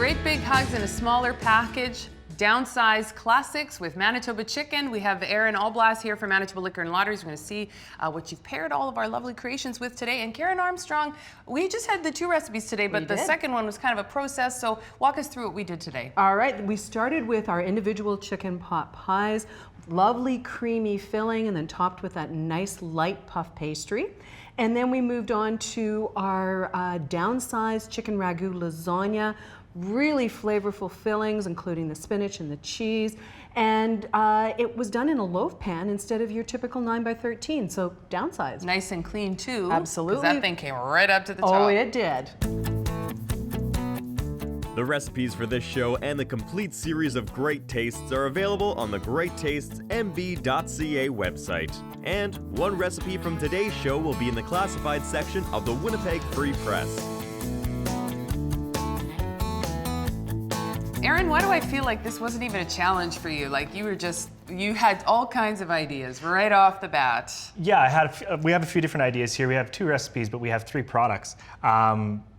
Great big hugs in a smaller package. Downsized classics with Manitoba chicken. We have Aaron Alblas here from Manitoba Liquor and Lotteries. We're going to see what you've paired all of our lovely creations with today. And Karen Armstrong, we just had the 2 recipes today, but the second one was kind of a process. So walk us through what we did today. All right, we started with our individual chicken pot pies, lovely creamy filling, and then topped with that nice light puff pastry. And then we moved on to our downsized chicken ragu lasagna. Really flavorful fillings, including the spinach and the cheese. And it was done in a loaf pan instead of your typical 9x13, so downsized. Nice and clean too. Absolutely. Because that thing came right up to the top. Oh, it did. The recipes for this show and the complete series of Great Tastes are available on the GreatTastesMB.ca website. And one recipe from today's show will be in the classified section of the Winnipeg Free Press. Aaron, why do I feel like this wasn't even a challenge for you? Like you had all kinds of ideas right off the bat. Yeah, we have a few different ideas here. We have 2 recipes, but we have 3 products.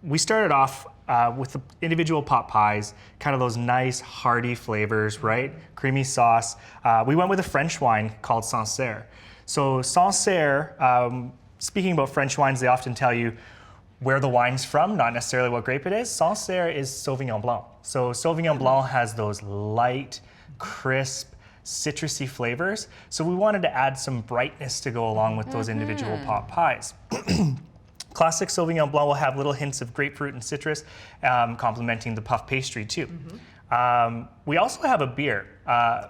We started off with the individual pot pies, kind of those nice hearty flavors, right? Creamy sauce. We went with a French wine called Sancerre. So Sancerre, speaking about French wines, they often tell you where the wine's from, not necessarily what grape it is. Sancerre is Sauvignon Blanc. So Sauvignon Blanc has those light, crisp, citrusy flavors. So we wanted to add some brightness to go along with those individual pot pies. Classic Sauvignon Blanc will have little hints of grapefruit and citrus, complementing the puff pastry too. We also have a beer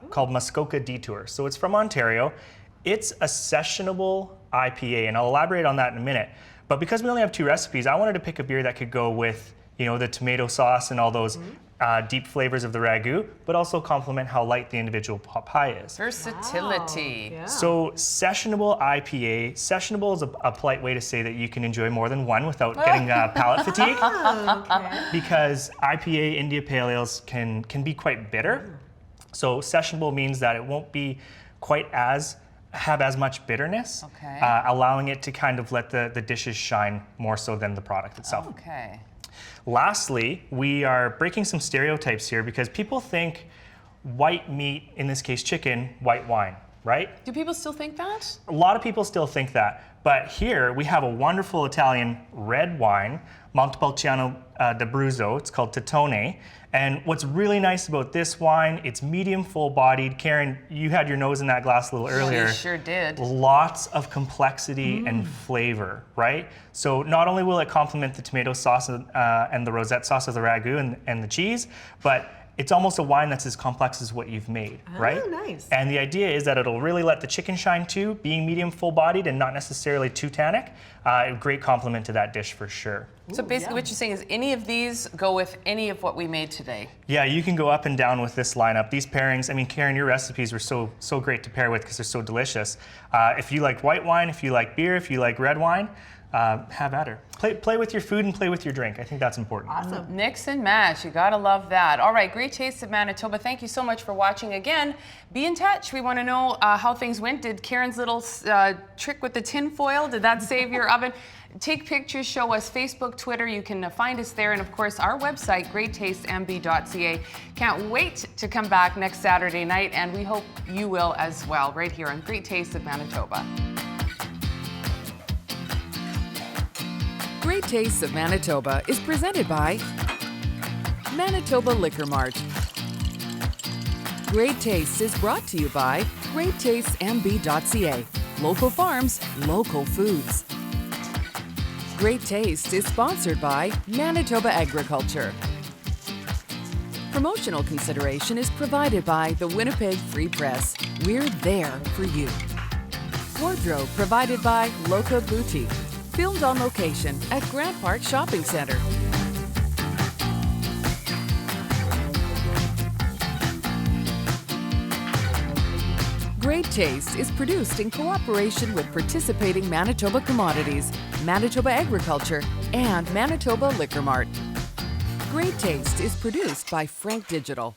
called Muskoka Detour. So it's from Ontario. It's a sessionable IPA, and I'll elaborate on that in a minute. But because we only have 2 recipes, I wanted to pick a beer that could go with, you know, the tomato sauce and all those deep flavors of the ragu, but also complement how light the individual pot pie is. Versatility. Wow. Yeah. So sessionable IPA, sessionable is a polite way to say that you can enjoy more than one without getting palate fatigue. Okay. Because IPA, India Pale Ales can be quite bitter. So sessionable means that it won't be quite have as much bitterness, allowing it to kind of let the dishes shine more so than the product itself. Okay. Lastly, we are breaking some stereotypes here because people think white meat, in this case chicken, white wine, right? Do people still think that? A lot of people still think that, but here we have a wonderful Italian red wine, Montepulciano d'Abruzzo. It's called Titone. And what's really nice about this wine, it's medium full-bodied. Karen, you had your nose in that glass a little earlier. I sure did. Lots of complexity and flavor, right? So not only will it complement the tomato sauce and the rosette sauce of the ragu and the cheese, but it's almost a wine that's as complex as what you've made, right? Oh, nice. And the idea is that it'll really let the chicken shine too, being medium full-bodied and not necessarily too tannic. A great complement to that dish for sure. So basically what you're saying is any of these go with any of what we made today? Yeah, you can go up and down with this lineup. These pairings, I mean, Karen, your recipes were so great to pair with because they're so delicious. If you like white wine, if you like beer, if you like red wine, have at her. Play with your food and play with your drink. I think that's important. Awesome. Mix and match. You gotta love that. All right, Great Tastes of Manitoba. Thank you so much for watching again. Be in touch. We want to know how things went. Did Karen's little trick with the tin foil, did that save your oven? Take pictures, show us Facebook, Twitter. You can find us there. And of course, our website, GreatTastesMB.ca. Can't wait to come back next Saturday night. And we hope you will as well, right here on Great Tastes of Manitoba. Great Tastes of Manitoba is presented by Manitoba Liquor Mart. Great Tastes is brought to you by GreatTastesMB.ca. Local farms, local foods. Great Taste is sponsored by Manitoba Agriculture. Promotional consideration is provided by the Winnipeg Free Press. We're there for you. Wardrobe provided by Loca Boutique. Filmed on location at Grant Park Shopping Centre. Great Taste is produced in cooperation with participating Manitoba Commodities, Manitoba Agriculture, and Manitoba Liquor Mart. Great Taste is produced by Frank Digital.